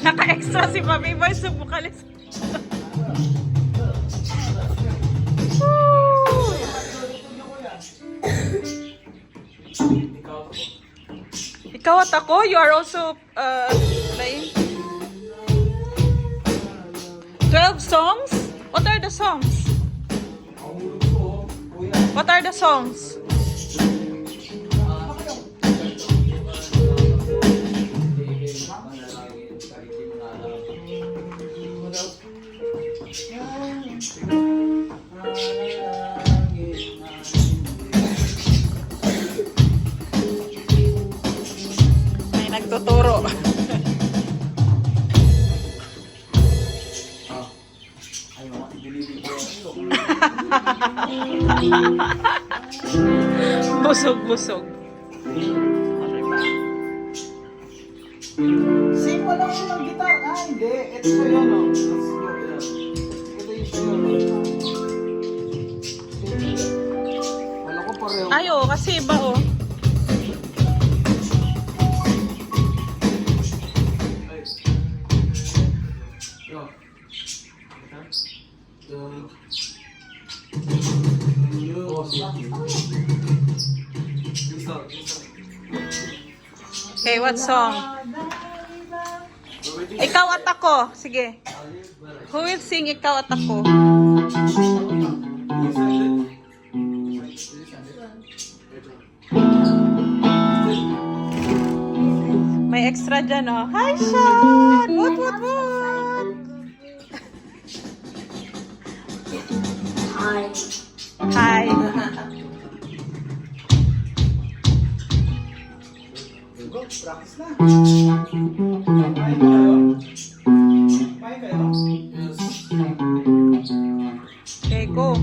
Naka-extra si Mami Boy sa bukalis. Ikaw at ako, you are also playing 12 songs? What are the songs? What are the songs? May nagtuturo. Busog-busog. Okay ba? Sing mo lang yung guitar. Ah, hindi. Ito ko yun, oh. Ito yung sa'yo, wala ko pareho. Ayo, kasi iba oh. Okay, what song? Ikaw at ako. Sige. Who will sing ikaw at ako? May extra dyan, oh. Hi, Sean! What? Hi. Hi. Practice na. Kumain kayo? Kumain kayo? Okay, go.